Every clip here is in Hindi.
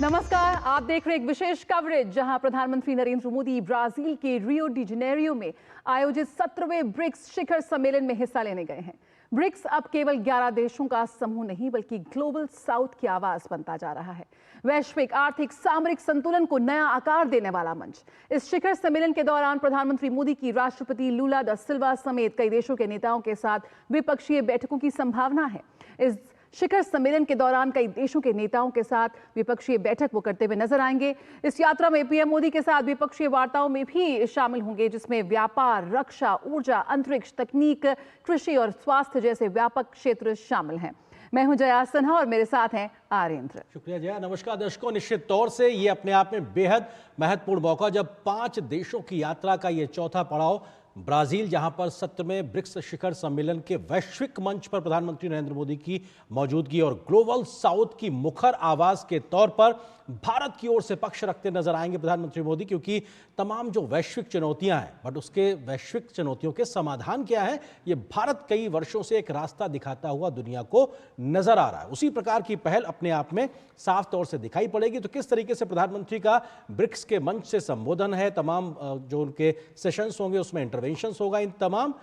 नमस्कार, आप देख रहे एक विशेष कवरेज जहां प्रधानमंत्री नरेंद्र मोदी ब्राजील के रियो डी जेनेरियो में आयोजित 17वें ब्रिक्स शिखर सम्मेलन में हिस्सा लेने गए हैं। ब्रिक्स अब केवल 11 देशों का समूह नहीं बल्कि ग्लोबल साउथ की आवाज बनता जा रहा है। वैश्विक आर्थिक सामरिक संतुलन को नया आकार देने वाला मंच। इस शिखर सम्मेलन के दौरान प्रधानमंत्री मोदी की राष्ट्रपति लूला दा सिल्वा समेत कई देशों के नेताओं के साथ द्विपक्षीय बैठकों की संभावना है। इस शिखर सम्मेलन के दौरान कई देशों के नेताओं के साथ द्विपक्षीय बैठक वो करते हुए नजर आएंगे। इस यात्रा में पीएम मोदी के साथ द्विपक्षीय वार्ताओं में भी शामिल होंगे, जिसमें व्यापार, रक्षा, ऊर्जा, अंतरिक्ष, तकनीक, कृषि और स्वास्थ्य जैसे व्यापक क्षेत्र शामिल हैं। मैं हूं जया सिन्हा और मेरे साथ हैं आर्येंद्र। शुक्रिया जया। नमस्कार दर्शकों, निश्चित तौर से ये अपने आप में बेहद महत्वपूर्ण मौका, जब 5 देशों की यात्रा का ये चौथा पड़ाव ब्राजील, जहां पर 17वें ब्रिक्स शिखर सम्मेलन के वैश्विक मंच पर प्रधानमंत्री नरेंद्र मोदी की मौजूदगी और ग्लोबल साउथ की मुखर आवाज के तौर पर भारत की ओर से पक्ष रखते नजर आएंगे प्रधानमंत्री मोदी, क्योंकि तमाम जो वैश्विक चुनौतियां हैं, बट उसके वैश्विक चुनौतियों के समाधान क्या है, ये भारत कई वर्षों से एक रास्ता दिखाता हुआ दुनिया को नजर आ रहा है। उसी प्रकार की पहल अपने आप में साफ तौर से दिखाई पड़ेगी। तो किस तरीके से प्रधानमंत्री का ब्रिक्स के मंच से संबोधन है, तमाम जो उनके सेशंस होंगे उसमें इंटरवेंशंस होगा, इन तमाम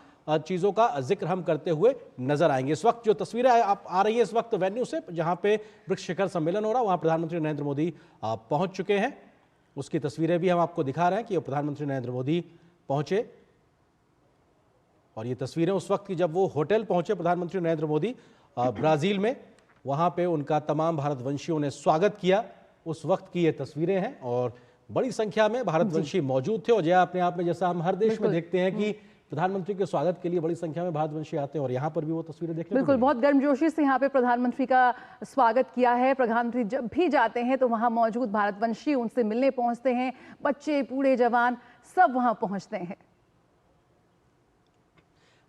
चीजों का जिक्र हम करते हुए नजर आएंगे। इस वक्त जो तस्वीरें आप आ रही है इस वक्त वेन्यू से, जहां पे ब्रिक्स शिखर सम्मेलन हो रहा है, वहां प्रधानमंत्री नरेंद्र मोदी पहुंच चुके हैं। उसकी तस्वीरें भी हम आपको दिखा रहे हैं कि प्रधानमंत्री नरेंद्र मोदी पहुंचे, और ये तस्वीरें उस वक्त की जब वो होटल पहुंचे प्रधानमंत्री नरेंद्र मोदी ब्राजील में, वहां पे उनका तमाम भारतवंशियों ने स्वागत किया। उस वक्त की ये तस्वीरें हैं और बड़ी संख्या में भारतवंशी मौजूद थे। और जया, अपने आप में जैसा हम हर देश में देखते हैं कि प्रधानमंत्री के स्वागत के लिए बड़ी संख्या में भारतवंशी आते हैं, और यहाँ पर भी वो तस्वीरें देखने बिल्कुल बहुत गर्मजोशी से यहाँ पे प्रधानमंत्री का स्वागत किया है। प्रधानमंत्री जब भी जाते हैं तो वहाँ मौजूद भारतवंशी उनसे मिलने पहुंचते हैं, बच्चे, बूढ़े, जवान सब वहाँ पहुंचते हैं।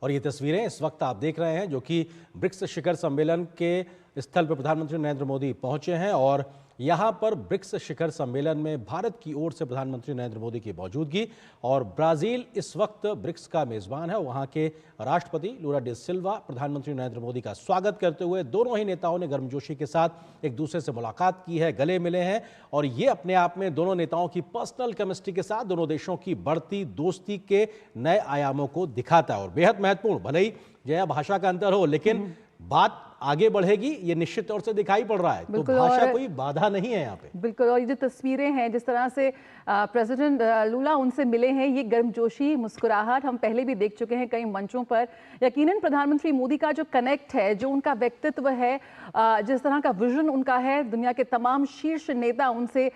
और ये तस्वीरें इस वक्त आप देख रहे हैं जो कि ब्रिक्स शिखर सम्मेलन के स्थल पर प्रधानमंत्री नरेंद्र मोदी पहुंचे हैं, और यहां पर ब्रिक्स शिखर सम्मेलन में भारत की ओर से प्रधानमंत्री नरेंद्र मोदी की मौजूदगी, और ब्राजील इस वक्त ब्रिक्स का मेजबान है। वहां के राष्ट्रपति लूला डी सिल्वा प्रधानमंत्री नरेंद्र मोदी का स्वागत करते हुए दोनों ही नेताओं ने गर्मजोशी के साथ एक दूसरे से मुलाकात की है, गले मिले हैं, और ये अपने आप में दोनों नेताओं की पर्सनल केमिस्ट्री के साथ दोनों देशों की बढ़ती दोस्ती के नए आयामों को दिखाता है। और बेहद महत्वपूर्ण, भले ही जया भाषा का अंतर हो, लेकिन बात आगे बढ़ेगी, ये निश्चित तौर से दिखाई पड़ रहा है। तो भाषा कोई बाधा नहीं है यहाँ पे। बिल्कुल, और ये जो तस्वीरें हैं, जिस तरह से प्रेसिडेंट लूला उनसे मिले हैं, ये गर्मजोशी, मुस्कुराहट हम पहले भी देख चुके हैं कई मंचों पर। यकीनन प्रधानमंत्री मोदी का जो कनेक्ट है, जो उनका व्यक्तित्व है, जिस तरह का विजन उनका है, दुनिया के तमाम शीर्ष नेता उनसे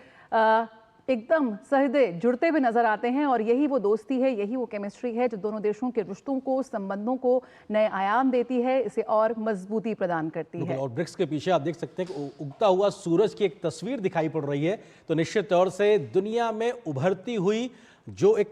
एकदम सहृदय जुड़ते हुए नजर आते हैं। और यही वो दोस्ती है, यही वो केमिस्ट्री है जो दोनों देशों के रिश्तों को, संबंधों को नए आयाम देती है, इसे और मजबूती प्रदान करती है। और ब्रिक्स के पीछे आप देख सकते हैं कि उगता हुआ सूरज की एक तस्वीर दिखाई पड़ रही है। तो निश्चित तौर से दुनिया में उभरती हुई जो एक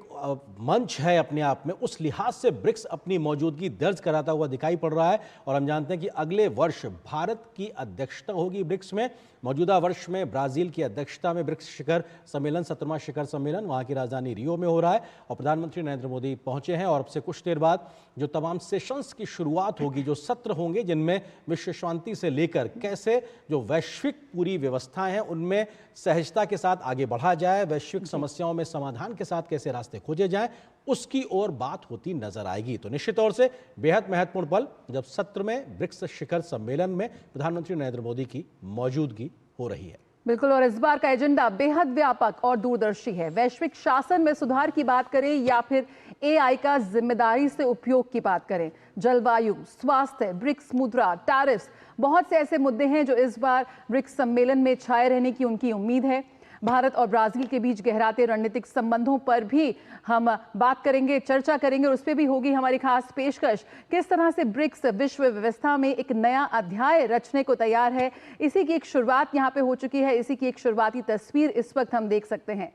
मंच है अपने आप में, उस लिहाज से ब्रिक्स अपनी मौजूदगी दर्ज कराता हुआ दिखाई पड़ रहा है। और हम जानते हैं कि अगले वर्ष भारत की अध्यक्षता होगी ब्रिक्स में। मौजूदा वर्ष में ब्राजील की अध्यक्षता में ब्रिक्स शिखर सम्मेलन, 17वां शिखर सम्मेलन वहाँ की राजधानी रियो में हो रहा है, और प्रधानमंत्री नरेंद्र मोदी पहुंचे हैं। और अब से कुछ देर बाद जो तमाम सेशंस की शुरुआत होगी, जो सत्र होंगे जिनमें विश्व शांति से लेकर कैसे जो वैश्विक पूरी व्यवस्थाएं हैं उनमें सहजता के साथ आगे बढ़ा जाए, वैश्विक समस्याओं में समाधान के साथ कैसे रास्ते खोजे जाएं, उसकी ओर बात होती नजर आएगी। तो निश्चित तौर से बेहद महत्वपूर्ण पल जब सत्र में ब्रिक्स शिखर सम्मेलन में प्रधानमंत्री नरेंद्र मोदी की मौजूदगी हो रही है। बिल्कुल, और इस बार का एजेंडा बेहद व्यापक और दूरदर्शी है। वैश्विक शासन में सुधार की बात करें या फिर एआई का जिम्मेदारी से उपयोग की बात करें, जलवायु, स्वास्थ्य, ब्रिक्स मुद्रा, टैरिफ्स, बहुत से ऐसे मुद्दे हैं जो इस बार ब्रिक्स सम्मेलन में छाए रहने की उनकी उम्मीद है। भारत और ब्राजील के बीच गहराते रणनीतिक संबंधों पर भी हम बात करेंगे, चर्चा करेंगे, और उस पर भी होगी हमारी खास पेशकश। किस तरह से ब्रिक्स विश्व व्यवस्था में एक नया अध्याय रचने को तैयार है, इसी की एक शुरुआत यहाँ पे हो चुकी है, इसी की एक शुरुआती तस्वीर इस वक्त हम देख सकते हैं।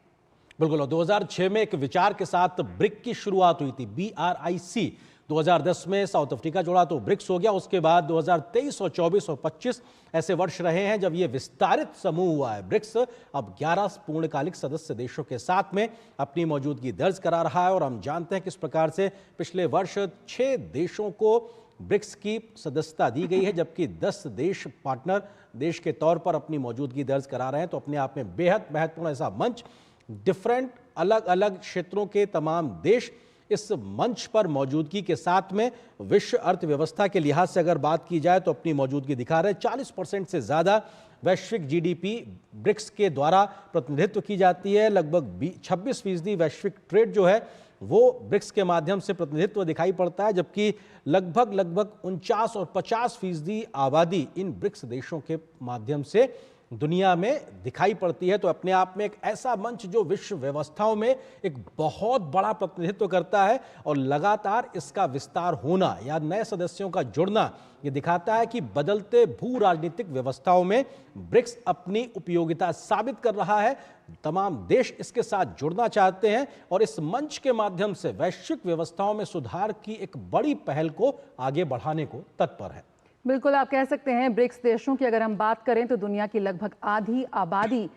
बिल्कुल, 2006 में एक विचार के साथ ब्रिक की शुरुआत हुई थी, BRIC। 2010 में साउथ अफ्रीका जोड़ा तो ब्रिक्स हो गया। उसके बाद 2023 और 24 और 25 ऐसे वर्ष रहे हैं जब ये विस्तारित समूह हुआ है। ब्रिक्स अब 11 पूर्णकालिक सदस्य देशों के साथ में अपनी मौजूदगी दर्ज करा रहा है, और हम जानते हैं किस प्रकार से पिछले वर्ष 6 देशों को ब्रिक्स की सदस्यता दी गई है, जबकि 10 देश पार्टनर देश के तौर पर अपनी मौजूदगी दर्ज करा रहे हैं। तो अपने आप में बेहद महत्वपूर्ण ऐसा मंच, डिफरेंट अलग अलग क्षेत्रों के तमाम देश इस मंच पर मौजूदगी के साथ में विश्व अर्थव्यवस्था के लिहाज से अगर बात की जाए तो अपनी मौजूदगी दिखा रहे हैं। 40% से ज़्यादा वैश्विक जीडीपी ब्रिक्स के द्वारा प्रतिनिधित्व की जाती है। लगभग 26% वैश्विक ट्रेड जो है वो ब्रिक्स के माध्यम से प्रतिनिधित्व दिखाई पड़ता है, जबकि लगभग 49 और 50% आबादी इन ब्रिक्स देशों के माध्यम से दुनिया में दिखाई पड़ती है। तो अपने आप में एक ऐसा मंच जो विश्व व्यवस्थाओं में एक बहुत बड़ा प्रतिनिधित्व करता है, और लगातार इसका विस्तार होना या नए सदस्यों का जुड़ना ये दिखाता है कि बदलते भू राजनीतिक व्यवस्थाओं में ब्रिक्स अपनी उपयोगिता साबित कर रहा है। तमाम देश इसके साथ जुड़ना चाहते हैं और इस मंच के माध्यम से वैश्विक व्यवस्थाओं में सुधार की एक बड़ी पहल को आगे बढ़ाने को तत्पर है। बिल्कुल, आप कह सकते हैं ब्रिक्स देशों की अगर हम बात करें तो दुनिया की लगभग आधी आबादी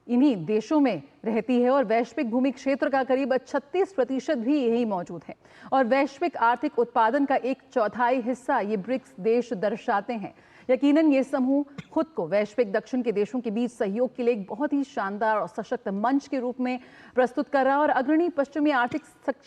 इन्हीं देशों में रहती है और वैश्विक भूमि क्षेत्र का करीब 36% भी यही मौजूद है। और वैश्विक आर्थिक उत्पादन का 1/4 हिस्सा ये ब्रिक्स देश दर्शाते हैं। यकीनन ये समूह खुद को वैश्विक दक्षिण के देशों के बीच सहयोग के लिए एक बहुत ही शानदार और सशक्त मंच के रूप में प्रस्तुत कर रहा है और अग्रणी पश्चिमी आर्थिक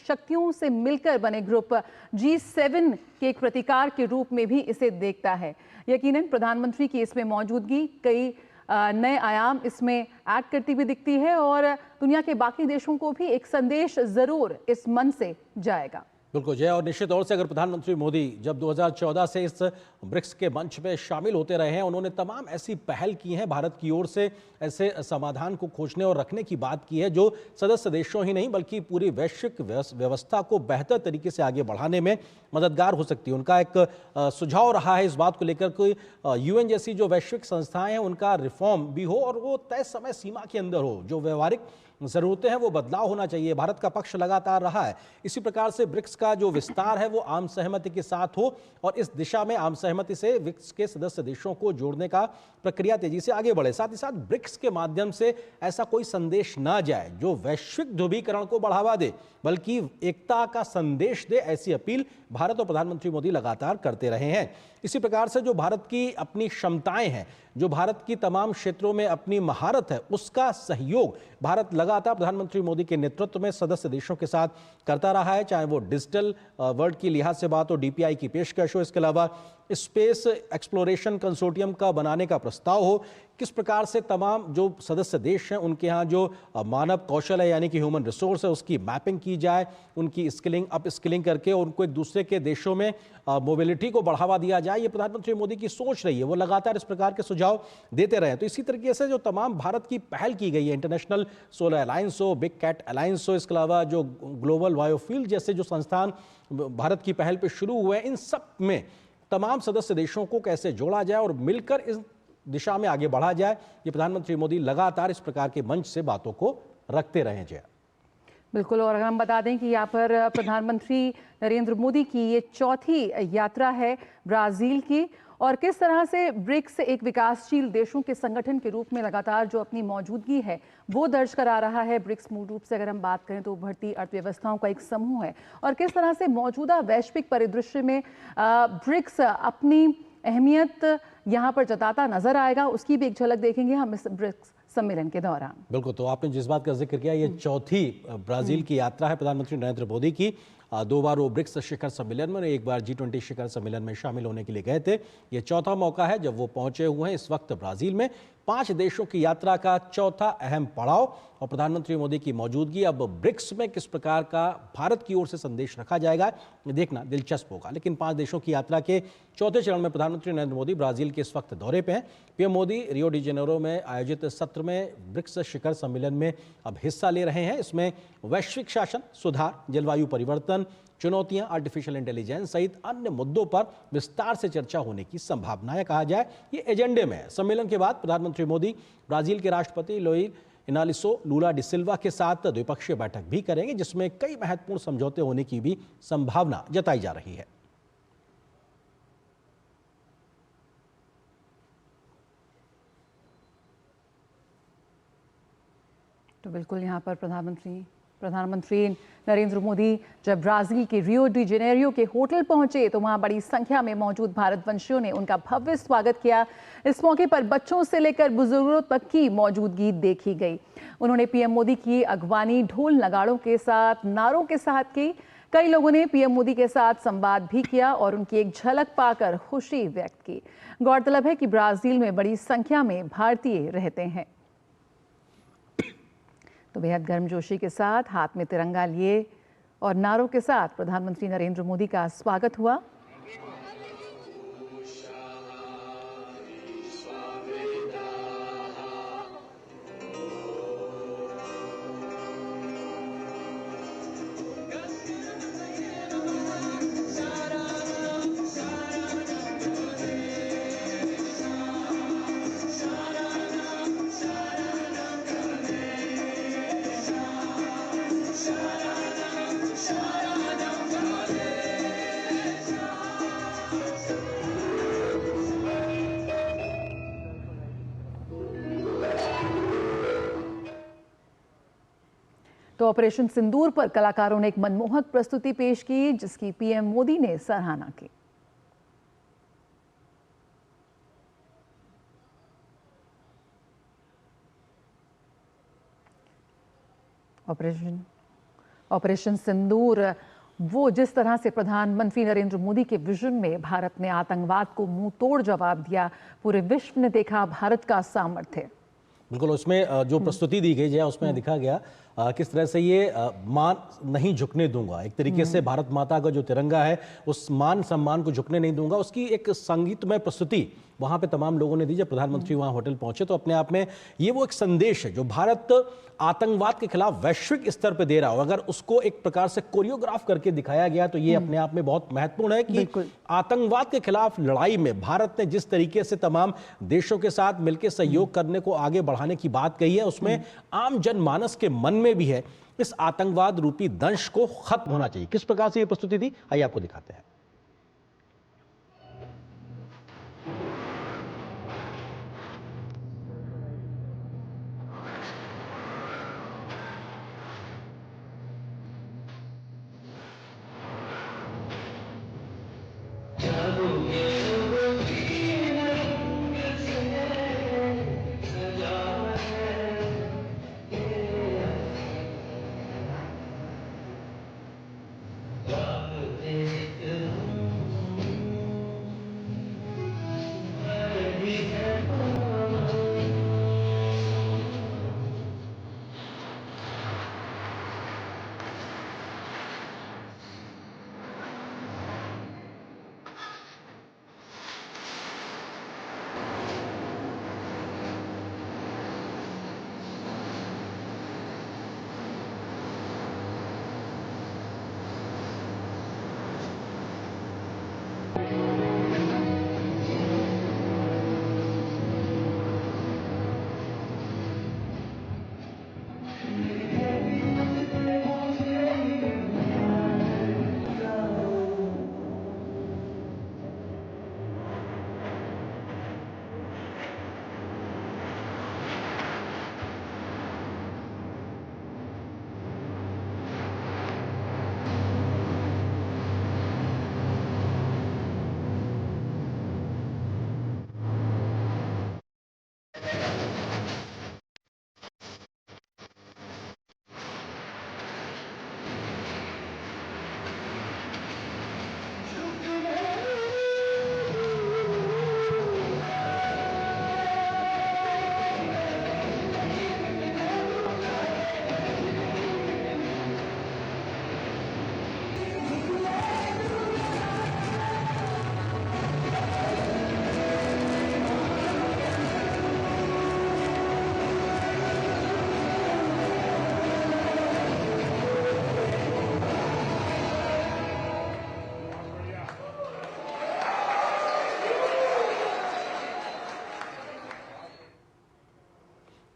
शक्तियों से मिलकर बने ग्रुप G7 के एक प्रतिकार के रूप में भी इसे देखता है। यकीनन प्रधानमंत्री की इसमें मौजूदगी कई नए आयाम इसमें ऐड करती हुई दिखती है और दुनिया के बाकी देशों को भी एक संदेश जरूर इस मंच से जाएगा। बिल्कुल जय, और निश्चित तौर से अगर प्रधानमंत्री मोदी जब 2014 से इस ब्रिक्स के मंच में शामिल होते रहे हैं, उन्होंने तमाम ऐसी पहल की हैं भारत की ओर से, ऐसे समाधान को खोजने और रखने की बात की है जो सदस्य देशों ही नहीं बल्कि पूरी वैश्विक व्यवस्था को बेहतर तरीके से आगे बढ़ाने में मददगार हो सकती है। उनका एक सुझाव रहा है इस बात को लेकर कि UN जैसी जो वैश्विक संस्थाएं हैं उनका रिफॉर्म भी हो और वो तय समय सीमा के अंदर हो, जो व्यवहारिक जरूरतें हैं वो बदलाव होना चाहिए। भारत का पक्ष लगातार रहा है। इसी प्रकार से ब्रिक्स का जो विस्तार है वो आम सहमति के साथ हो और इस दिशा में आम सहमति से ब्रिक्स के सदस्य देशों को जोड़ने का प्रक्रिया तेजी से आगे बढ़े। साथ ही साथ ब्रिक्स के माध्यम से ऐसा कोई संदेश ना जाए जो वैश्विक ध्रुवीकरण को बढ़ावा दे, बल्कि एकता का संदेश दे, ऐसी अपील भारत और प्रधानमंत्री मोदी लगातार करते रहे हैं। इसी प्रकार से जो भारत की अपनी क्षमताएं हैं, जो भारत की तमाम क्षेत्रों में अपनी महारत है, उसका सहयोग भारत लगातार प्रधानमंत्री मोदी के नेतृत्व में सदस्य देशों के साथ करता रहा है। चाहे वो डिजिटल वर्ल्ड की लिहाज से बात हो, DPI की पेशकश हो, इसके अलावा स्पेस एक्सप्लोरेशन कंसोर्टियम का बनाने का प्रस्ताव हो, किस प्रकार से तमाम जो सदस्य देश हैं उनके यहाँ जो मानव कौशल है यानी कि ह्यूमन रिसोर्स है उसकी मैपिंग की जाए, उनकी स्किलिंग अप स्किलिंग करके उनको एक दूसरे के देशों में मोबिलिटी को बढ़ावा दिया जाए। ये प्रधानमंत्री मोदी की सोच रही है, वो लगातार इस प्रकार के सुझाव देते रहे। तो इसी तरीके से जो तमाम भारत की पहल की गई है, इंटरनेशनल सोलर अलायंस हो, बिग कैट अलायंस हो, इसके अलावा जो ग्लोबल बायोफील्ड जैसे जो संस्थान भारत की पहल पर शुरू हुए हैं, इन सब में तमाम सदस्य देशों को कैसे जोड़ा जाए और मिलकर इस दिशा में आगे बढ़ा जाए, ये प्रधानमंत्री मोदी लगातार इस प्रकार के मंच से बातों को रखते रहे। जय बिल्कुल, और अगर हम बता दें कि यहाँ पर प्रधानमंत्री नरेंद्र मोदी की ये चौथी यात्रा है ब्राजील की, और किस तरह से ब्रिक्स एक विकासशील देशों के संगठन के रूप में लगातार जो अपनी मौजूदगी है वो दर्ज करा रहा है। ब्रिक्स मूल रूप से अगर हम बात करें तो उभरती अर्थव्यवस्थाओं का एक समूह है और किस तरह से मौजूदा वैश्विक परिदृश्य में ब्रिक्स अपनी अहमियत यहाँ पर जताता नजर आएगा, उसकी भी एक झलक देखेंगे हम इस ब्रिक्स सम्मेलन के दौरान। बिल्कुल, तो आपने जिस बात का जिक्र किया, ये चौथी ब्राजील की यात्रा है प्रधानमंत्री नरेंद्र मोदी की। 2 बार वो ब्रिक्स शिखर सम्मेलन में, एक बार G20 शिखर सम्मेलन में शामिल होने के लिए गए थे। ये चौथा मौका है जब वो पहुंचे हुए हैं इस वक्त ब्राजील में। 5 देशों की यात्रा का चौथा अहम पड़ाव, और प्रधानमंत्री मोदी की मौजूदगी अब ब्रिक्स में किस प्रकार का भारत की ओर से संदेश रखा जाएगा, ये देखना दिलचस्प होगा। लेकिन 5 देशों की यात्रा के चौथे चरण में प्रधानमंत्री नरेंद्र मोदी ब्राजील के इस वक्त दौरे पे हैं। PM Modi Rio de Janeiro में आयोजित सत्र में ब्रिक्स शिखर सम्मेलन में अब हिस्सा ले रहे हैं। इसमें वैश्विक शासन सुधार, जलवायु परिवर्तन, चुनौतियां, आर्टिफिशियल इंटेलिजेंस सहित अन्य मुद्दों पर विस्तार से चर्चा होने की संभावना है। कहा जाए ये एजेंडे में है। सम्मेलन के बाद प्रधानमंत्री मोदी ब्राजील के राष्ट्रपति लुइस इनालिसो लूला डी सिल्वा के साथ द्विपक्षीय बैठक भी करेंगे, जिसमें कई महत्वपूर्ण समझौते होने की भी संभावना जताई जा रही है। तो बिल्कुल यहाँ पर प्रधानमंत्री प्रधानमंत्री नरेंद्र मोदी जब ब्राजील के रियो डी जेनेरियो के होटल पहुंचे तो वहां बड़ी संख्या में मौजूद भारतवंशियों ने उनका भव्य स्वागत किया। इस मौके पर बच्चों से लेकर बुजुर्गों तक की मौजूदगी देखी गई। उन्होंने पीएम मोदी की अगवानी ढोल नगाड़ों के साथ नारों के साथ की। कई लोगों ने पीएम मोदी के साथ संवाद भी किया और उनकी एक झलक पाकर खुशी व्यक्त की। गौरतलब है कि ब्राजील में बड़ी संख्या में भारतीय रहते हैं। तो बेहद गर्मजोशी के साथ हाथ में तिरंगा लिए और नारों के साथ प्रधानमंत्री नरेंद्र मोदी का स्वागत हुआ। तो ऑपरेशन सिंदूर पर कलाकारों ने एक मनमोहक प्रस्तुति पेश की, जिसकी पीएम मोदी ने सराहना की। ऑपरेशन सिंदूर वो जिस तरह से प्रधानमंत्री नरेंद्र मोदी के विजन में भारत ने आतंकवाद को मुंह तोड़ जवाब दिया, पूरे विश्व ने देखा भारत का सामर्थ्य। बिल्कुल, उसमें जो प्रस्तुति दी गई है उसमें दिखा गया किस तरह से ये मान नहीं झुकने दूंगा। एक तरीके से भारत माता का जो तिरंगा है उस मान सम्मान को झुकने नहीं दूंगा, उसकी एक संगीतमय प्रस्तुति वहां पे तमाम लोगों ने दी। जब प्रधानमंत्री वहां होटल पहुंचे तो अपने आप में ये वो एक संदेश है जो भारत आतंकवाद के खिलाफ वैश्विक स्तर पे दे रहा हो। अगर उसको एक प्रकार से कोरियोग्राफ करके दिखाया गया तो ये अपने आप में बहुत महत्वपूर्ण है कि आतंकवाद के खिलाफ लड़ाई में भारत ने जिस तरीके से तमाम देशों के साथ मिलकर सहयोग करने को आगे बढ़ाने की बात कही है, उसमें आम जनमानस के मन में भी है इस आतंकवाद रूपी दंश को खत्म होना चाहिए। किस प्रकार से ये प्रस्तुति थी, आइए आपको दिखाते हैं।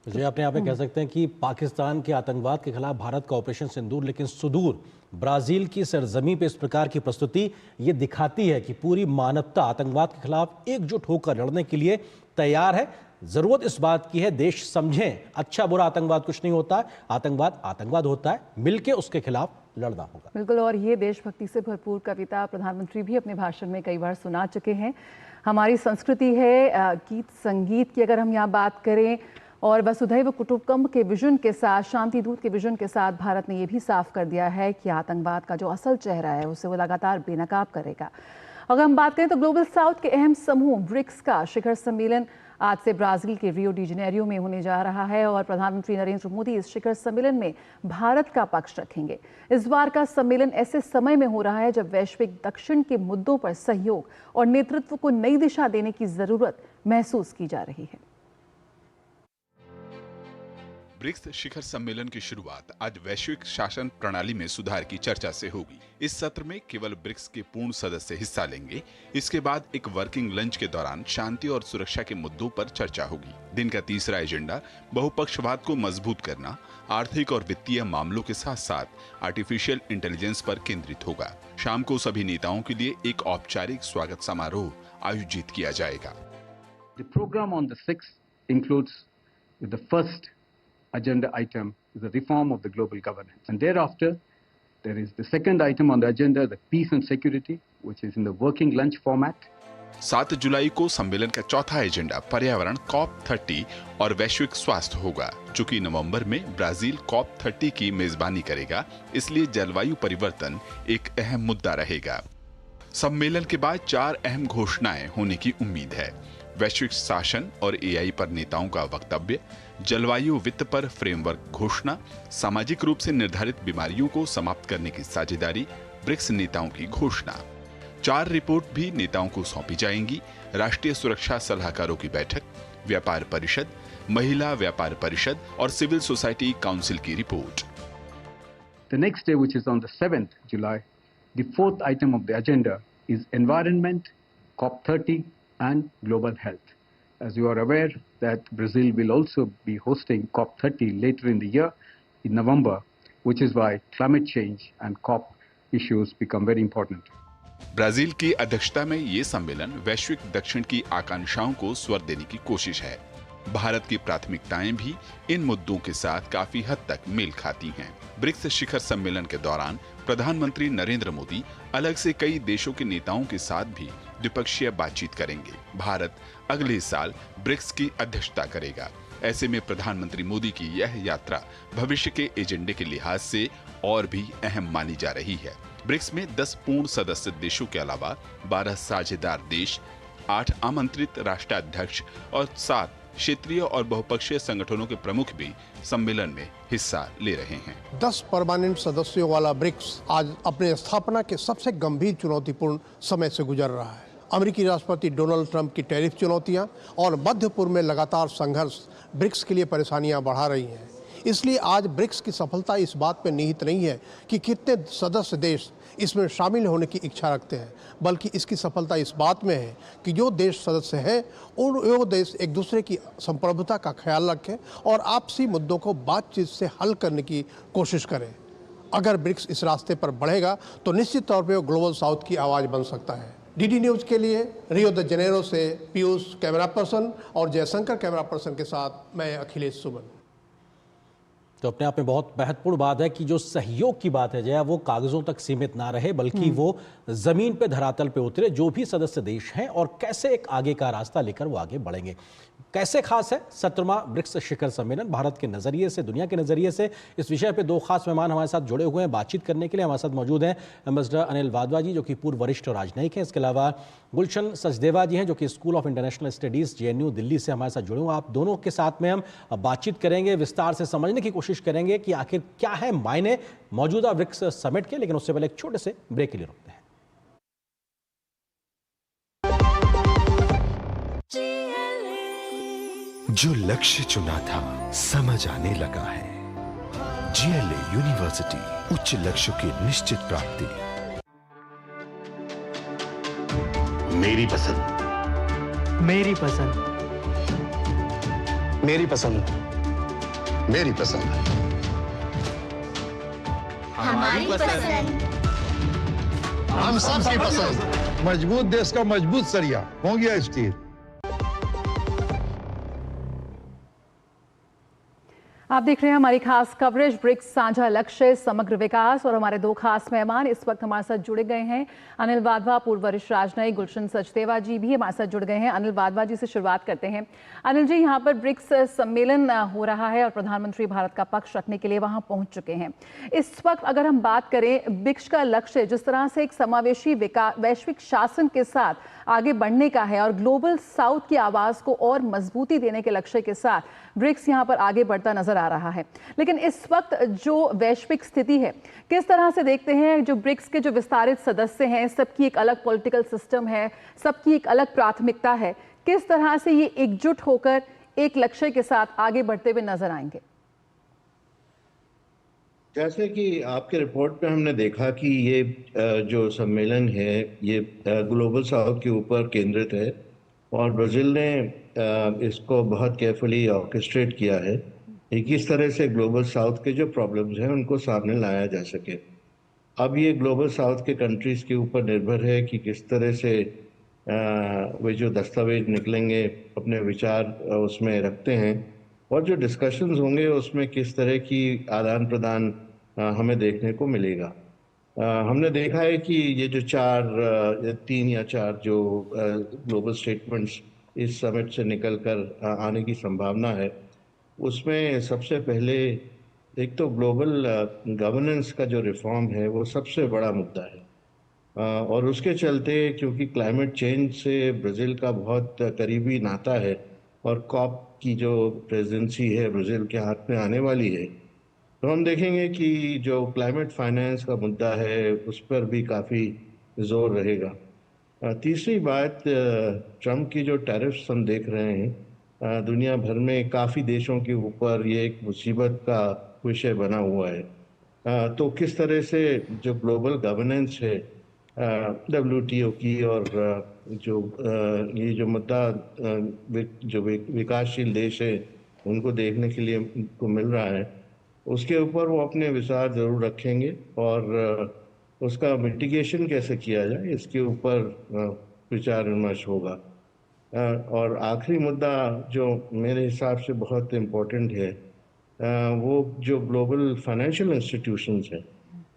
तो जो अपने आप में कह सकते हैं कि पाकिस्तान के आतंकवाद के खिलाफ भारत का ऑपरेशन सिंदूर, लेकिन सुदूर ब्राजील की सरजमी पे इस प्रकार की प्रस्तुति ये दिखाती है कि पूरी मानवता आतंकवाद के खिलाफ एकजुट होकर लड़ने के लिए तैयार है। जरूरत इस बात की है देश समझें अच्छा बुरा आतंकवाद कुछ नहीं होता है, आतंकवाद आतंकवाद होता है, मिलके उसके खिलाफ लड़ना होगा। बिल्कुल, और ये देशभक्ति से भरपूर कविता प्रधानमंत्री भी अपने भाषण में कई बार सुना चुके हैं। हमारी संस्कृति है गीत संगीत की, अगर हम यहाँ बात करें, और वसुधैव कुटुंबकम के विजन के साथ, शांति दूत के विजन के साथ भारत ने ये भी साफ कर दिया है कि आतंकवाद का जो असल चेहरा है उसे वो लगातार बेनकाब करेगा। अगर हम बात करें तो ग्लोबल साउथ के अहम समूह ब्रिक्स का शिखर सम्मेलन आज से ब्राजील के रियो डी जेनेरियो में होने जा रहा है और प्रधानमंत्री नरेंद्र मोदी इस शिखर सम्मेलन में भारत का पक्ष रखेंगे। इस बार का सम्मेलन ऐसे समय में हो रहा है जब वैश्विक दक्षिण के मुद्दों पर सहयोग और नेतृत्व को नई दिशा देने की जरूरत महसूस की जा रही है। ब्रिक्स शिखर सम्मेलन की शुरुआत आज वैश्विक शासन प्रणाली में सुधार की चर्चा से होगी। इस सत्र में केवल ब्रिक्स के पूर्ण सदस्य हिस्सा लेंगे। इसके बाद एक वर्किंग लंच के दौरान शांति और सुरक्षा के मुद्दों पर चर्चा होगी। दिन का तीसरा एजेंडा बहुपक्षवाद को मजबूत करना, आर्थिक और वित्तीय मामलों के साथ साथ आर्टिफिशियल इंटेलिजेंस पर केंद्रित होगा। शाम को सभी नेताओं के लिए एक औपचारिक स्वागत समारोह आयोजित किया जाएगा। The program on the 6th includes the first agenda item is the reform of the global governance, and thereafter there is the second item on the agenda, the peace and security, which is in the working lunch format. 7 जुलाई को सम्मेलन का चौथा एजेंडा पर्यावरण COP30 और वैश्विक स्वास्थ्य होगा। चूंकि नवंबर में ब्राजील COP30 की मेजबानी करेगा, इसलिए जलवायु परिवर्तन एक अहम मुद्दा रहेगा। सम्मेलन के बाद 4 अहम घोषणाएं होने की उम्मीद है। वैश्विक शासन और AI पर नेताओं का वक्तव्य, जलवायु वित्त पर फ्रेमवर्क घोषणा, सामाजिक रूप से निर्धारित बीमारियों को समाप्त करने की साझेदारी, ब्रिक्स नेताओं की घोषणा। 4 रिपोर्ट भी नेताओं को सौंपी जाएंगी। राष्ट्रीय सुरक्षा सलाहकारों की बैठक, व्यापार परिषद, महिला व्यापार परिषद और सिविल सोसाइटी काउंसिल की report. The next day, which is on the 7th July, the fourth item of the agenda is environment, COP30 and global health. As you are aware that Brazil will also be hosting COP30 later in the year in November, which is why climate change and COP issues become very important. Brazil की अध्यक्षता में ये सम्मेलन वैश्विक दक्षिण की आकांक्षाओं को स्वर देने की कोशिश है। भारत की प्राथमिकताएं भी इन मुद्दों के साथ काफी हद तक मेल खाती हैं। ब्रिक्स शिखर सम्मेलन के दौरान प्रधानमंत्री नरेंद्र मोदी अलग से कई देशों के नेताओं के साथ भी द्विपक्षीय बातचीत करेंगे। भारत अगले साल ब्रिक्स की अध्यक्षता करेगा। ऐसे में प्रधानमंत्री मोदी की यह यात्रा भविष्य के एजेंडे के लिहाज से और भी अहम मानी जा रही है। ब्रिक्स में 10 पूर्ण सदस्य देशों के अलावा 12 साझेदार देश, 8 आमंत्रित राष्ट्राध्यक्ष और 7 क्षेत्रीय और बहुपक्षीय संगठनों के प्रमुख भी सम्मेलन में हिस्सा ले रहे हैं। 10 परमानेंट सदस्यों वाला ब्रिक्स आज अपने स्थापना के सबसे गंभीर चुनौतीपूर्ण समय से गुजर रहा है। अमेरिकी राष्ट्रपति डोनाल्ड ट्रंप की टैरिफ चुनौतियां और मध्य पूर्व में लगातार संघर्ष ब्रिक्स के लिए परेशानियां बढ़ा रही हैं। इसलिए आज ब्रिक्स की सफलता इस बात पर निहित नहीं है कि कितने सदस्य देश इसमें शामिल होने की इच्छा रखते हैं, बल्कि इसकी सफलता इस बात में है कि जो देश सदस्य हैं वो देश एक दूसरे की संप्रभुता का ख्याल रखें और आपसी मुद्दों को बातचीत से हल करने की कोशिश करें। अगर ब्रिक्स इस रास्ते पर बढ़ेगा तो निश्चित तौर पर वो ग्लोबल साउथ की आवाज़ बन सकता है। डीडी न्यूज़ के लिए रियो द जेनेरो से पीयूष कैमरा पर्सन और जयशंकर कैमरा पर्सन के साथ मैं अखिलेश सुमन। तो अपने आप में बहुत महत्वपूर्ण बात है कि जो सहयोग की बात है जया, वो कागजों तक सीमित ना रहे बल्कि वो जमीन पे धरातल पे उतरे। जो भी सदस्य देश हैं और कैसे एक आगे का रास्ता लेकर वो आगे बढ़ेंगे। कैसे खास है 17वां ब्रिक्स शिखर सम्मेलन भारत के नजरिए से, दुनिया के नजरिए से? इस विषय पे 2 खास मेहमान हमारे साथ जुड़े हुए हैं बातचीत करने के लिए। हमारे साथ मौजूद हैं एम्बेसडर अनिल वाधवा जी, जो कि पूर्व वरिष्ठ राजनयिक हैं। इसके अलावा गुलशन सचदेवा जी हैं, जो कि school of international studies JNU Delhi से हमारे साथ जुड़े हुए हैं। आप दोनों के साथ में हम बातचीत करेंगे, विस्तार से समझने की कोशिश करेंगे कि आखिर क्या है मायने मौजूदा ब्रिक्स समिट के। लेकिन उससे पहले एक छोटे से ब्रेक के लिए रुकते हैं। जो लक्ष्य चुना था समझ आने लगा है। GLA यूनिवर्सिटी, उच्च लक्ष्यों की निश्चित प्राप्ति। मेरी पसंद, मेरी पसंद, मेरी पसंद, मेरी पसंद, हमारी पसंद, हम सबकी पसंद। मजबूत देश का मजबूत सरिया हो गया स्टील। आप देख रहे हैं हमारी खास कवरेज ब्रिक्स साझा लक्ष्य समग्र विकास और हमारे दो खास मेहमान इस वक्त हमारे साथ जुड़े गए हैं। अनिल वाधवा पूर्व वरिष्ठ राजनयिक, गुलशन सचदेवा जी भी हमारे साथ जुड़ गए हैं। अनिल वाधवा जी से शुरुआत करते हैं। अनिल जी, यहाँ पर ब्रिक्स सम्मेलन हो रहा है और प्रधानमंत्री भारत का पक्ष रखने के लिए वहां पहुंच चुके हैं। इस वक्त अगर हम बात करें ब्रिक्स का लक्ष्य जिस तरह से एक समावेशी वैश्विक शासन के साथ आगे बढ़ने का है और ग्लोबल साउथ की आवाज को और मजबूती देने के लक्ष्य के साथ ब्रिक्स यहाँ पर आगे बढ़ता नजर आ रहा है, लेकिन इस वक्त जो वैश्विक स्थिति है किस तरह से देखते हैं? जो ब्रिक्स के जो विस्तारित सदस्य हैं, सबकी एक अलग पॉलिटिकल सिस्टम है, सबकी एक अलग प्राथमिकता है, किस तरह से ये एकजुट होकर एक लक्ष्य के साथ आगे बढ़ते हुए नजर आएंगे? जैसे कि आपके रिपोर्ट पे हमने देखा कि ये जो सम्मेलन है ये ग्लोबल साउथ के ऊपर केंद्रित है और ब्राज़ील ने इसको बहुत केयरफुली ऑर्केस्ट्रेट किया है कि किस तरह से ग्लोबल साउथ के जो प्रॉब्लम्स हैं उनको सामने लाया जा सके। अब ये ग्लोबल साउथ के कंट्रीज़ के ऊपर निर्भर है कि किस तरह से वे जो दस्तावेज निकलेंगे अपने विचार उसमें रखते हैं और जो डिस्कशंस होंगे उसमें किस तरह की आदान प्रदान हमें देखने को मिलेगा। हमने देखा है कि ये जो 3 या 4 जो ग्लोबल स्टेटमेंट्स इस समिट से निकल कर आने की संभावना है, उसमें सबसे पहले एक तो ग्लोबल गवर्नेंस का जो रिफॉर्म है वो सबसे बड़ा मुद्दा है और उसके चलते क्योंकि क्लाइमेट चेंज से ब्राज़ील का बहुत करीबी नाता है और कॉप की जो प्रेसिडेंसी है ब्राज़ील के हाथ में आने वाली है, तो हम देखेंगे कि जो क्लाइमेट फाइनेंस का मुद्दा है उस पर भी काफ़ी जोर रहेगा। तीसरी बात, ट्रम्प की जो टैरिफ्स हम देख रहे हैं दुनिया भर में काफ़ी देशों के ऊपर ये एक मुसीबत का विषय बना हुआ है। तो किस तरह से जो ग्लोबल गवर्नेंस है WTO की और जो ये जो मुद्दा जो विकासशील देश है उनको देखने के लिए उनको मिल रहा है, उसके ऊपर वो अपने विचार ज़रूर रखेंगे और उसका मिटिगेशन कैसे किया जाए इसके ऊपर विचार विमर्श होगा। और आखिरी मुद्दा जो मेरे हिसाब से बहुत इम्पोर्टेंट है वो जो ग्लोबल फाइनेंशियल इंस्टीट्यूशंस हैं,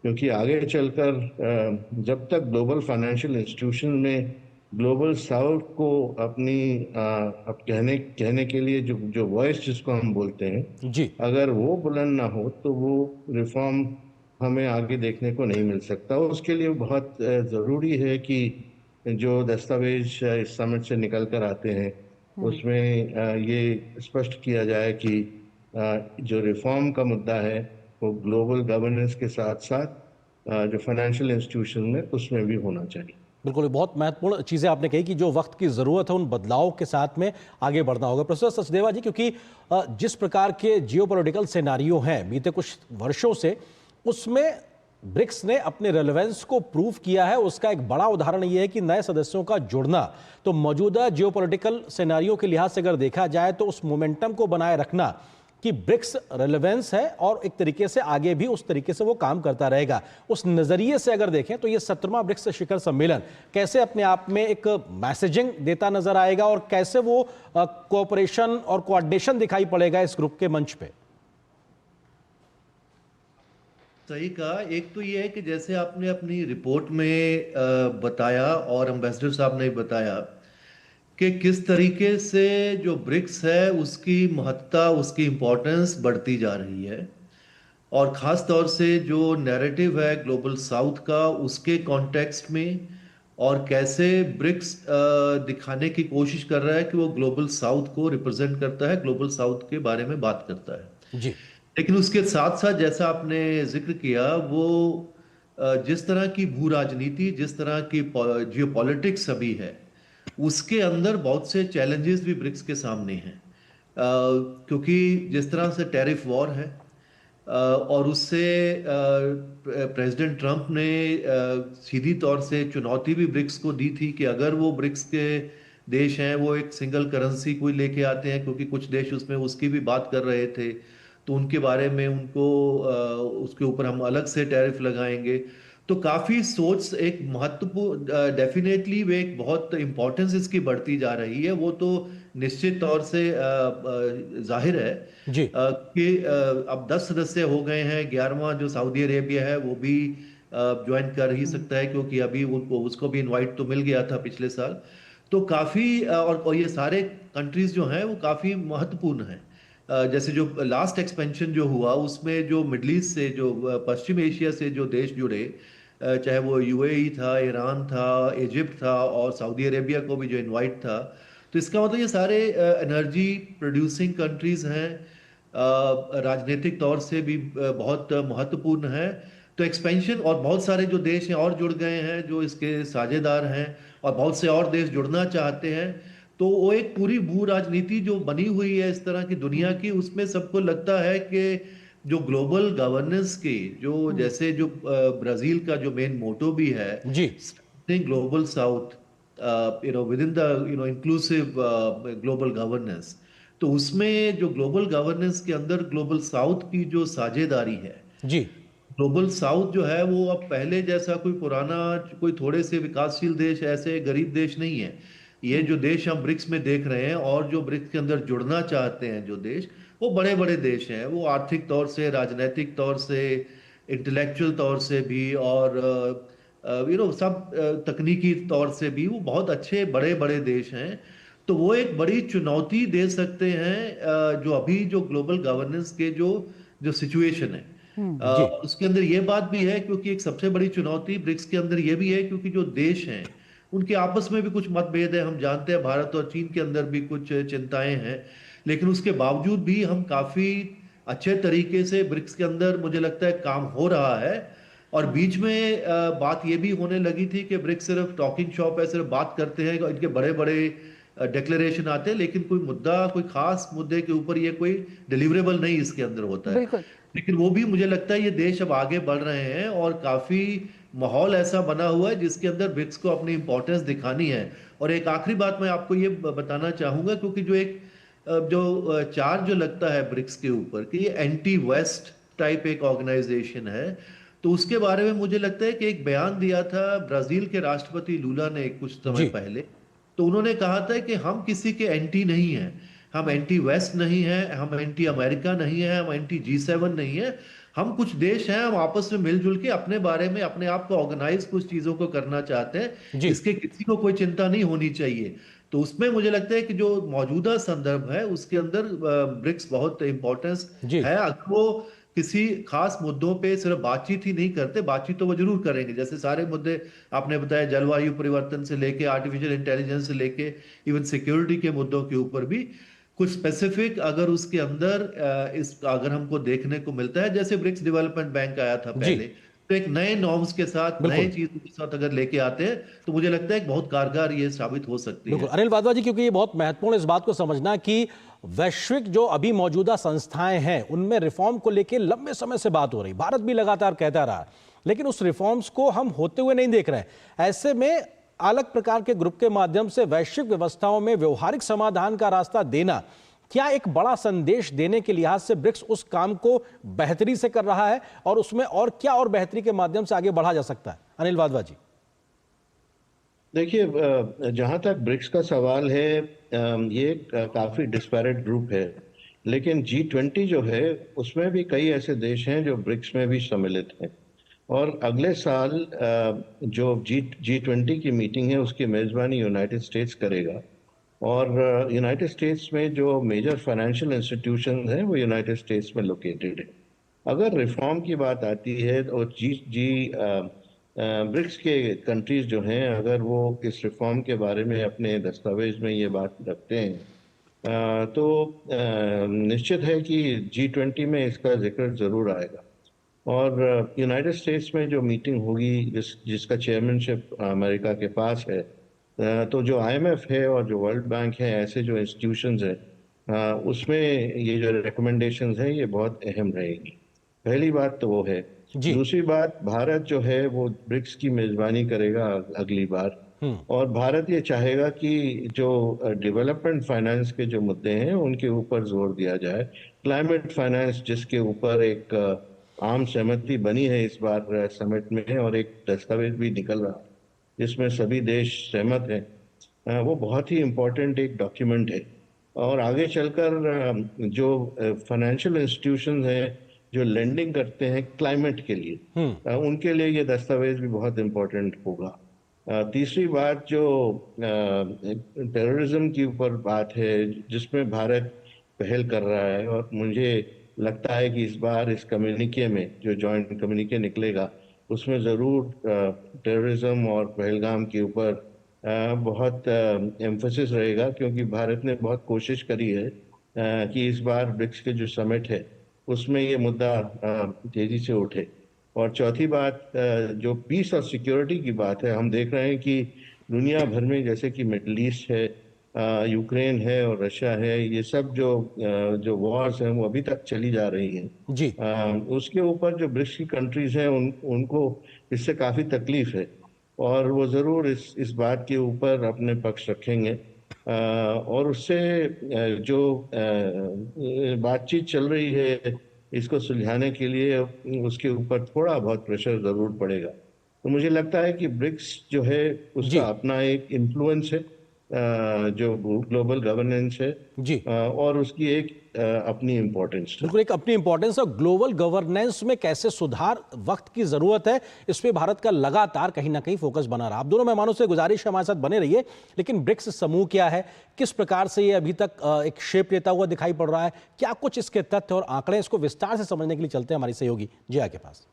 क्योंकि आगे चलकर जब तक ग्लोबल फाइनेंशियल इंस्टीट्यूशन में ग्लोबल साउथ को अपनी अब कहने के लिए जो वॉइस जिसको हम बोलते हैं जी, अगर वो बुलंद ना हो तो वो रिफॉर्म हमें आगे देखने को नहीं मिल सकता। उसके लिए बहुत ज़रूरी है कि जो दस्तावेज इस समिट से निकल कर आते हैं उसमें ये स्पष्ट किया जाए कि जो रिफॉर्म का मुद्दा है वो ग्लोबल गवर्नेंस के साथ साथ जो फाइनेंशियल इंस्टीट्यूशन है उसमें भी होना चाहिए। बिल्कुल, बहुत महत्वपूर्ण चीज़ें आपने कही कि जो वक्त की ज़रूरत है उन बदलाव के साथ में आगे बढ़ना होगा। प्रोफेसर सचदेवा जी, क्योंकि जिस प्रकार के जियोपॉलिटिकल सिनेरियो हैं बीते कुछ वर्षों से, उसमें ब्रिक्स ने अपने रेलेवेंस को प्रूव किया है। उसका एक बड़ा उदाहरण ये है कि नए सदस्यों का जुड़ना, तो मौजूदा जियोपॉलिटिकल सिनेरियो के लिहाज से अगर देखा जाए तो उस मोमेंटम को बनाए रखना कि ब्रिक्स रेलेवेंस है और एक तरीके से आगे भी उस तरीके से वो काम करता रहेगा, उस नज़रिए से अगर देखें तो ये 17वां ब्रिक्स शिखर सम्मेलन कैसे अपने आप में एक मैसेजिंग देता नजर आएगा और कैसे वो कोऑपरेशन और कोऑर्डिनेशन दिखाई पड़ेगा इस ग्रुप के मंच पे? सही कहा। एक तो ये है कि जैसे आपने अपनी रिपोर्ट में बताया और एम्बेसडर साहब ने बताया कि किस तरीके से जो ब्रिक्स है उसकी महत्ता, उसकी इम्पोर्टेंस बढ़ती जा रही है और ख़ास तौर से जो नैरेटिव है ग्लोबल साउथ का उसके कॉन्टेक्स्ट में, और कैसे ब्रिक्स दिखाने की कोशिश कर रहा है कि वो ग्लोबल साउथ को रिप्रेजेंट करता है, ग्लोबल साउथ के बारे में बात करता है जी। लेकिन उसके साथ साथ जैसा आपने जिक्र किया, वो जिस तरह की भू राजनीति, जिस तरह की जियोपॉलिटिक्स अभी है, उसके अंदर बहुत से चैलेंजेस भी ब्रिक्स के सामने हैं क्योंकि जिस तरह से टैरिफ वॉर है और उससे प्रेसिडेंट ट्रंप ने सीधी तौर से चुनौती भी ब्रिक्स को दी थी कि अगर वो ब्रिक्स के देश हैं वो एक सिंगल करेंसी कोई लेके आते हैं, क्योंकि कुछ देश उसमें उसकी भी बात कर रहे थे, तो उनके बारे में उनको उसके ऊपर हम अलग से टैरिफ लगाएंगे। तो काफी सोच एक महत्वपूर्ण डेफिनेटली वे एक बहुत इंपॉर्टेंस इसकी बढ़ती जा रही है, वो तो निश्चित तौर से जाहिर है जी कि अब 10 सदस्य हो गए हैं, 11वां जो सऊदी अरेबिया है वो भी ज्वाइन कर ही सकता है, क्योंकि अभी उसको भी इनवाइट तो मिल गया था पिछले साल। तो काफी और ये सारे कंट्रीज जो हैं वो काफी महत्वपूर्ण हैं। जैसे जो लास्ट एक्सपेंशन जो हुआ उसमें जो मिडल ईस्ट से, जो पश्चिम एशिया से जो देश जुड़े, चाहे वो यूएई था, ईरान था, इजिप्ट था और सऊदी अरेबिया को भी जो इनवाइट था, तो इसका मतलब ये सारे एनर्जी प्रोड्यूसिंग कंट्रीज हैं, राजनीतिक तौर से भी बहुत महत्वपूर्ण है। तो एक्सपेंशन और बहुत सारे जो देश हैं और जुड़ गए हैं जो इसके साझेदार हैं, और बहुत से और देश जुड़ना चाहते हैं। तो वो एक पूरी भू राजनीति जो बनी हुई है इस तरह की दुनिया की, उसमें सबको लगता है कि जो ग्लोबल गवर्नेंस की जो, जैसे जो ब्राजील का जो मेन मोटो भी है जी, global south within the inclusive global governance, तो उसमें जो ग्लोबल गवर्नेंस के अंदर ग्लोबल साउथ की जो साझेदारी है, जी ग्लोबल साउथ जो है वो अब पहले जैसा कोई पुराना, कोई थोड़े से विकासशील देश, ऐसे गरीब देश नहीं है। ये जो देश हम ब्रिक्स में देख रहे हैं और जो ब्रिक्स के अंदर जुड़ना चाहते हैं जो देश, वो बड़े बड़े देश हैं। वो आर्थिक तौर से, राजनीतिक तौर से, इंटेलेक्चुअल तौर से भी, और सब तकनीकी तौर से भी वो बहुत अच्छे बड़े बड़े देश हैं। तो वो एक बड़ी चुनौती दे सकते हैं जो अभी जो ग्लोबल गवर्नेंस के जो सिचुएशन है उसके अंदर ये बात भी है, क्योंकि एक सबसे बड़ी चुनौती ब्रिक्स के अंदर ये भी है क्योंकि जो देश हैं उनके आपस में भी कुछ मतभेद है। हम जानते हैं भारत और चीन के अंदर भी कुछ चिंताएं हैं, लेकिन उसके बावजूद भी हम काफी अच्छे तरीके से ब्रिक्स के अंदर मुझे लगता है काम हो रहा है। और बीच में बात ये भी होने लगी थी कि ब्रिक्स सिर्फ टॉकिंग शॉप है, सिर्फ बात करते हैं, इनके बड़े बड़े डिक्लेरेशन आते हैं, लेकिन कोई मुद्दा, कोई खास मुद्दे के ऊपर ये कोई डिलीवरेबल नहीं इसके अंदर होता है। लेकिन वो भी मुझे लगता है ये देश अब आगे बढ़ रहे हैं और काफी माहौल ऐसा बना हुआ है जिसके अंदर ब्रिक्स को अपनी इंपॉर्टेंस दिखानी है। और एक आखिरी बात मैं आपको ये बताना चाहूंगा, क्योंकि जो चार्ज जो लगता है ब्रिक्स के ऊपर कि ये एंटी वेस्ट टाइप एक ऑर्गेनाइजेशन है, तो उसके बारे में मुझे लगता है कि एक बयान दिया था ब्राजील के राष्ट्रपति लूला ने कुछ समय पहले। तो उन्होंने कहा था कि हम किसी के एंटी नहीं हैं, हम एंटी वेस्ट नहीं है, हम एंटी अमेरिका नहीं है, हम एंटी G7 नहीं है। हम कुछ देश हैं, हम आपस में मिलजुल के अपने बारे में अपने आप को ऑर्गेनाइज कुछ चीजों को करना चाहते हैं, इसके किसी को कोई चिंता नहीं होनी चाहिए। तो उसमें मुझे लगता है कि जो मौजूदा संदर्भ है उसके अंदर ब्रिक्स बहुत इंपॉर्टेंस है। अगर वो किसी खास मुद्दों पे सिर्फ बातचीत ही नहीं करते, बातचीत तो वो जरूर करेंगे, जैसे सारे मुद्दे आपने बताया, जलवायु परिवर्तन से लेके आर्टिफिशियल इंटेलिजेंस से लेके इवन सिक्योरिटी के मुद्दों के ऊपर भी कुछ स्पेसिफिक अगर उसके अंदर अगर हमको देखने को मिलता है, जैसे ब्रिक्स डेवलपमेंट बैंक आया था पहले, तो एक नए नॉर्म्स के साथ, नए चीजों के साथ अगर लेके आते हैं तो मुझे लगता है एक बहुत कारगर ये साबित हो सकती है। अनिल वाधवा जी, क्योंकि ये बहुत महत्वपूर्ण इस बात को समझना कि वैश्विक जो अभी मौजूदा संस्थाएं हैं उनमें रिफॉर्म को लेकर लंबे समय से बात हो रही, भारत भी लगातार कहता रहा, लेकिन उस रिफॉर्म्स को हम होते हुए नहीं देख रहे। ऐसे में अलग प्रकार के ग्रुप के माध्यम से वैश्विक व्यवस्थाओं में व्यवहारिक समाधान का रास्ता देना क्या एक बड़ा संदेश देने के लिहाज से ब्रिक्स उस काम को बेहतरी से कर रहा है, और उसमें और क्या और बेहतरी के माध्यम से आगे बढ़ा जा सकता है? अनिल वाधवा जी। देखिए, जहां तक ब्रिक्स का सवाल है, ये काफी डिस्पैरेट ग्रुप है, लेकिन G20 जो है उसमें भी कई ऐसे देश हैं जो ब्रिक्स में भी सम्मिलित हैं। और अगले साल जो G20 की मीटिंग है उसकी मेजबानी यूनाइटेड स्टेट्स करेगा, और यूनाइटेड स्टेट्स में जो मेजर फाइनेंशियल इंस्टीट्यूशन हैं वो यूनाइटेड स्टेट्स में लोकेटेड है। अगर रिफॉर्म की बात आती है और ब्रिक्स के कंट्रीज जो हैं, अगर वो इस रिफॉर्म के बारे में अपने दस्तावेज में ये बात रखते हैं तो निश्चित है कि G20 में इसका जिक्र जरूर आएगा। और यूनाइटेड स्टेट्स में जो मीटिंग होगी जिसका चेयरमैनशिप अमेरिका के पास है, तो जो IMF है और जो वर्ल्ड बैंक है, ऐसे जो इंस्टीट्यूशंस हैं, उसमें ये जो रिकमेंडेशंस हैं ये बहुत अहम रहेगी। पहली बात तो वो है। दूसरी बात, भारत जो है वो ब्रिक्स की मेजबानी करेगा अगली बार, और भारत ये चाहेगा कि जो डेवलपमेंट फाइनेंस के जो मुद्दे हैं उनके ऊपर जोर दिया जाए। क्लाइमेट फाइनेंस जिसके ऊपर एक आम सहमति बनी है इस बार समिट में, और एक दस्तावेज भी निकल रहा है जिसमें सभी देश सहमत हैं, वो बहुत ही इम्पोर्टेंट एक डॉक्यूमेंट है। और आगे चलकर जो फाइनेंशियल इंस्टीट्यूशंस हैं जो लेंडिंग करते हैं क्लाइमेट के लिए, उनके लिए ये दस्तावेज भी बहुत इम्पोर्टेंट होगा। तीसरी बात जो टेररिज्म के ऊपर बात है जिसमें भारत पहल कर रहा है, और मुझे लगता है कि इस बार इस कम्युनिके में जो जॉइंट कम्युनिके निकलेगा उसमें ज़रूर टेररिज्म और पहलगाम के ऊपर बहुत एम्फोसिस रहेगा, क्योंकि भारत ने बहुत कोशिश करी है कि इस बार ब्रिक्स के जो समिट है उसमें ये मुद्दा तेजी से उठे। और चौथी बात जो पीस और सिक्योरिटी की बात है, हम देख रहे हैं कि दुनिया भर में जैसे कि मिडल ईस्ट है, यूक्रेन है और रशिया है, ये सब जो वॉर्स हैं वो अभी तक चली जा रही हैं जी। उसके ऊपर जो ब्रिक्स की कंट्रीज हैं उनको इससे काफ़ी तकलीफ है, और वो ज़रूर इस बात के ऊपर अपने पक्ष रखेंगे, और उससे जो बातचीत चल रही है इसको सुलझाने के लिए उसके ऊपर थोड़ा बहुत प्रेशर ज़रूर पड़ेगा। तो मुझे लगता है कि ब्रिक्स जो है उसका अपना एक इन्फ्लुएंस है, जो ग्लोबल गवर्नेंस है जी, और उसकी एक अपनी इम्पोर्टेंस है। बिल्कुल, एक अपनी इंपॉर्टेंस है। ग्लोबल गवर्नेंस में कैसे सुधार वक्त की जरूरत है, इस पे भारत का लगातार कहीं ना कहीं फोकस बना रहा। आप दोनों मेहमानों से गुजारिश है हमारे साथ बने रहिए। लेकिन ब्रिक्स समूह क्या है, किस प्रकार से ये अभी तक एक शेप लेता हुआ दिखाई पड़ रहा है, क्या कुछ इसके तथ्य और आंकड़े, इसको विस्तार से समझने के लिए चलते हैं हमारी सहयोगी जिया के पास।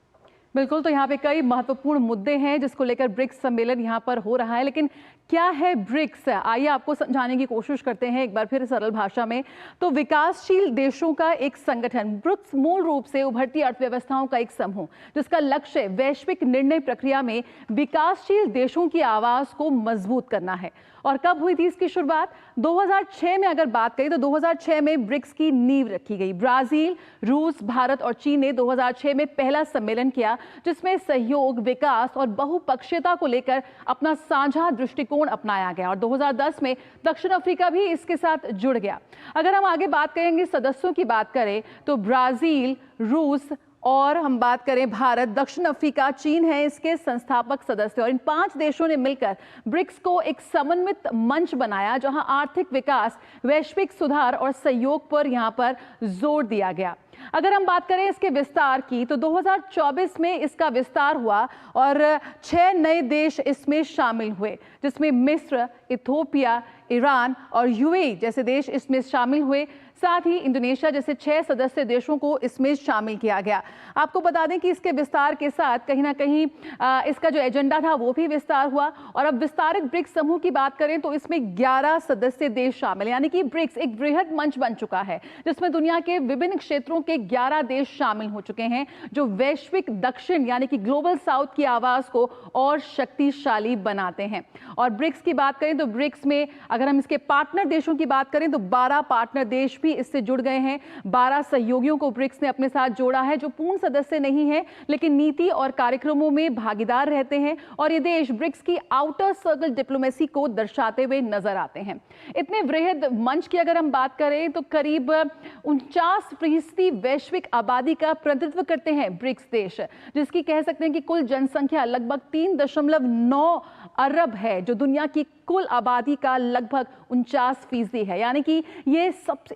बिल्कुल, तो यहाँ पे कई महत्वपूर्ण मुद्दे हैं जिसको लेकर ब्रिक्स सम्मेलन यहाँ पर हो रहा है। लेकिन क्या है ब्रिक्स, आइए आपको समझाने की कोशिश करते हैं एक बार फिर सरल भाषा में। तो विकासशील देशों का एक संगठन। ब्रिक्स मूल रूप से उभरती अर्थव्यवस्थाओं का एक समूह जिसका लक्ष्य वैश्विक निर्णय प्रक्रिया में विकासशील देशों की आवाज को मजबूत करना है। और कब हुई थी इसकी शुरुआत? 2006 में अगर बात करें तो 2006 में ब्रिक्स की नींव रखी गई। ब्राजील, रूस, भारत और चीन ने 2006 में पहला सम्मेलन किया जिसमें सहयोग, विकास और बहुपक्षीयता को लेकर अपना साझा दृष्टिकोण अपनाया गया। और 2010 में दक्षिण अफ्रीका भी इसके साथ जुड़ गया। अगर हम आगे बात करेंगे, सदस्यों की बात करें तो ब्राजील, रूस और हम बात करें भारत, दक्षिण अफ्रीका, चीन है इसके संस्थापक सदस्य। और इन 5 देशों ने मिलकर ब्रिक्स को एक समन्वित मंच बनाया जहां आर्थिक विकास, वैश्विक सुधार और सहयोग पर यहां पर जोर दिया गया। अगर हम बात करें इसके विस्तार की तो 2024 में इसका विस्तार हुआ और 6 नए देश इसमें शामिल हुए, जिसमें मिस्र, इथोपिया, ईरान और यूएई जैसे देश इसमें शामिल हुए। साथ ही इंडोनेशिया जैसे 6 सदस्य देशों को इसमें शामिल किया गया। आपको बता दें कि इसके विस्तार के साथ कहीं ना कहीं इसका जो एजेंडा था वो भी विस्तार हुआ। और अब विस्तारित ब्रिक्स समूह की बात करें तो इसमें 11 सदस्य देश शामिल, यानी कि ब्रिक्स एक बृहद मंच बन चुका है जिसमें दुनिया के विभिन्न क्षेत्रों के 11 देश शामिल हो चुके हैं जो वैश्विक दक्षिण यानी कि ग्लोबल साउथ की आवाज को और शक्तिशाली बनाते हैं। और ब्रिक्स की बात करें तो ब्रिक्स में अगर हम इसके पार्टनर देशों की बात करें तो 12 पार्टनर देश भी इससे जुड़ गए हैं। 12 सहयोगियों को ब्रिक्स ने अपने साथ जोड़ा है जो पूर्ण सदस्य नहीं है लेकिन नीति और कार्यक्रमों में भागीदार रहते हैं। और ये देश ब्रिक्स की आउटर सर्कल डिप्लोमेसी को दर्शाते हुए नजर आते हैं। इतने वृहद मंच की अगर हम बात करें तो करीब 49% वैश्विक आबादी का प्रतिनिधित्व करते हैं ब्रिक्स देश, जिसकी कह सकते हैं कि कुल जनसंख्या लगभग 3.9 अरब है, जो दुनिया की कुल आबादी का लगभग 49% है। यानी कि ये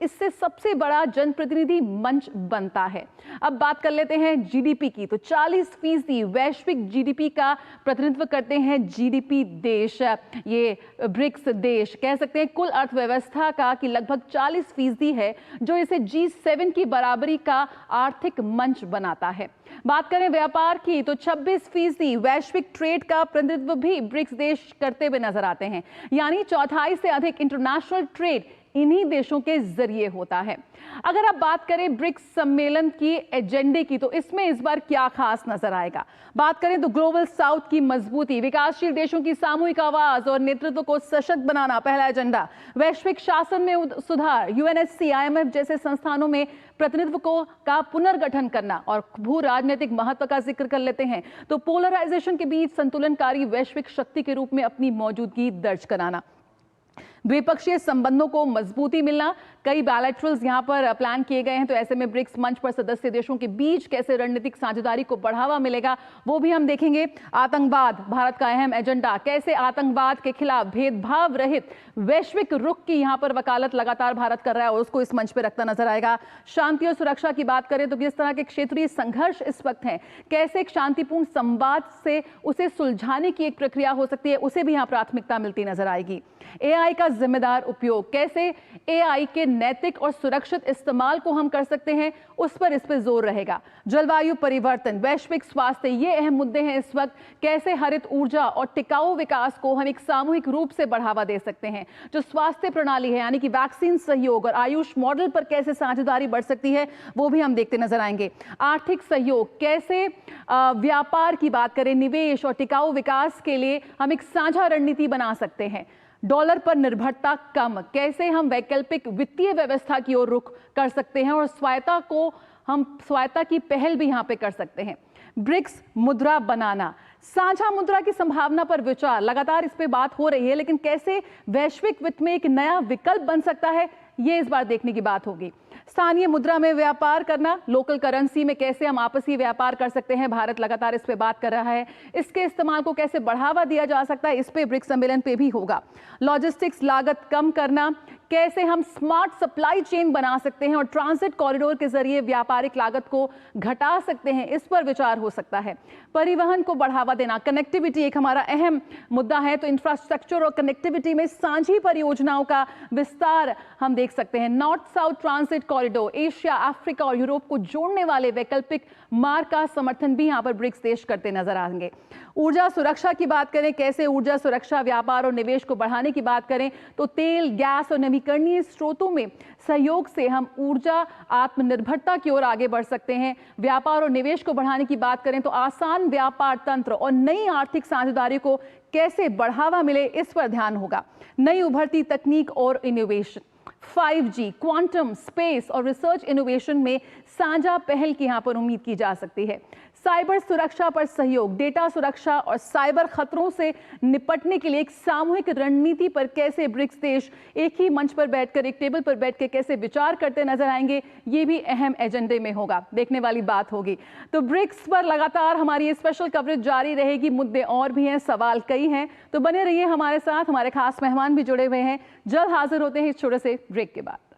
इससे सबसे बड़ा जनप्रतिनिधि मंच बनता है। अब बात कर लेते हैं जीडीपी की, तो 40% वैश्विक जीडीपी का प्रतिनिधित्व करते हैं जीडीपी देश। ये ब्रिक्स देश कह सकते हैं कुल अर्थव्यवस्था का कि लगभग 40% है, जो इसे G7 की बराबरी का आर्थिक मंच बनाता है। बात करें व्यापार की तो 26% वैश्विक ट्रेड का प्रतिनिधित्व भी ब्रिक्स देश करते हुए नजर आते हैं, यानी 1/4 से अधिक इंटरनेशनल ट्रेड इन्हीं देशों के जरिए होता है। अगर आप बात करें ब्रिक्स सम्मेलन की एजेंडे की तो इसमें इस बार क्या खास नजर आएगा? बात करें तो ग्लोबल साउथ की मजबूती, विकासशील देशों की सामूहिक आवाज और नेतृत्व को सशक्त बनाना पहला एजेंडा। वैश्विक शासन में सुधार, यूएनएससी, आईएमएफ जैसे संस्थानों में प्रतिनिधित्व का पुनर्गठन करना। और भू राजनीतिक महत्व का जिक्र कर लेते हैं तो पोलराइजेशन के बीच संतुलनकारी वैश्विक शक्ति के रूप में अपनी मौजूदगी दर्ज कराना। द्विपक्षीय संबंधों को मजबूती मिलना, कई बायलैटरल्स यहां पर प्लान किए गए हैं, तो ऐसे में ब्रिक्स मंच पर सदस्य देशों के बीच कैसे रणनीतिक साझेदारी को बढ़ावा मिलेगा वो भी हम देखेंगे। आतंकवाद भारत का अहम एजेंडा, कैसे आतंकवाद के खिलाफ भेदभाव रहित वैश्विक रुख की यहां पर वकालत लगातार भारत कर रहा है और उसको इस मंच पर रखता नजर आएगा। शांति और सुरक्षा की बात करें तो किस तरह के क्षेत्रीय संघर्ष इस वक्त हैं, कैसे एक शांतिपूर्ण संवाद से उसे सुलझाने की एक प्रक्रिया हो सकती है, उसे भी यहां प्राथमिकता मिलती नजर आएगी। एआई का जिम्मेदार उपयोग, कैसे एआई के नैतिक और सुरक्षित इस्तेमाल को हम कर सकते हैं, उस पर इस पे जोर रहेगा। जलवायु परिवर्तन, वैश्विक स्वास्थ्य, ये अहम मुद्दे हैं इस वक्त। कैसे हरित ऊर्जा और टिकाऊ विकास को हम एक सामूहिक रूप से बढ़ावा दे सकते हैं। जो स्वास्थ्य प्रणाली है यानी कि वैक्सीन सहयोग और आयुष मॉडल पर कैसे साझेदारी बढ़ सकती है वो भी हम देखते नजर आएंगे। आर्थिक सहयोग, कैसे व्यापार की बात करें, निवेश और टिकाऊ विकास के लिए हम एक साझा रणनीति बना सकते हैं। डॉलर पर निर्भरता कम, कैसे हम वैकल्पिक वित्तीय व्यवस्था की ओर रुख कर सकते हैं और स्वायत्ता की पहल भी यहां पे कर सकते हैं। ब्रिक्स मुद्रा बनाना, साझा मुद्रा की संभावना पर विचार, लगातार इस पे बात हो रही है, लेकिन कैसे वैश्विक वित्त में एक नया विकल्प बन सकता है ये इस बार देखने की बात होगी। स्थानीय मुद्रा में व्यापार करना, लोकल करेंसी में कैसे हम आपसी व्यापार कर सकते हैं, भारत लगातार इस पे बात कर रहा है। इसके इस्तेमाल को कैसे बढ़ावा दिया जा सकता है, इस पे ब्रिक्स सम्मेलन पे भी होगा। लॉजिस्टिक्स लागत कम करना, कैसे हम स्मार्ट सप्लाई चेन बना सकते हैं और ट्रांजिट कॉरिडोर के जरिए व्यापारिक लागत को घटा सकते हैं, इस पर विचार हो सकता है। परिवहन को बढ़ावा देना, कनेक्टिविटी एक हमारा अहम मुद्दा है, तो इंफ्रास्ट्रक्चर और कनेक्टिविटी में साझी परियोजनाओं का विस्तार हम देख सकते हैं। North south transit corridor, Asia, Africa और यूरोप को जोड़ने वाले वैकल्पिक मार्ग का समर्थन भी यहां पर ब्रिक्स देश करते नजर आएंगे। ऊर्जा सुरक्षा की बात करें, कैसे ऊर्जा सुरक्षा, व्यापार और निवेश को बढ़ाने की बात करें तो तेल, गैस और नवीकरणीय स्रोतों में सहयोग से हम ऊर्जा आत्मनिर्भरता की ओर आगे बढ़ सकते हैं। व्यापार और निवेश को बढ़ाने की बात करें तो आसान व्यापार तंत्र और नई आर्थिक साझेदारी को कैसे बढ़ावा मिले, इस पर ध्यान होगा। नई उभरती तकनीक और इनोवेशन, 5G, क्वांटम, स्पेस और रिसर्च इनोवेशन में साझा पहल की यहां पर उम्मीद की जा सकती है। साइबर सुरक्षा पर सहयोग, डेटा सुरक्षा और साइबर खतरों से निपटने के लिए एक सामूहिक रणनीति पर कैसे ब्रिक्स देश एक ही मंच पर बैठकर, एक टेबल पर बैठ के कैसे विचार करते नजर आएंगे, ये भी अहम एजेंडे में होगा, देखने वाली बात होगी। तो ब्रिक्स पर लगातार हमारी ये स्पेशल कवरेज जारी रहेगी, मुद्दे और भी हैं, सवाल कई हैं, तो बने रहिए हमारे साथ। हमारे खास मेहमान भी जुड़े हुए हैं, जल्द हाजिर होते हैं इस छोटे से ब्रेक के बाद।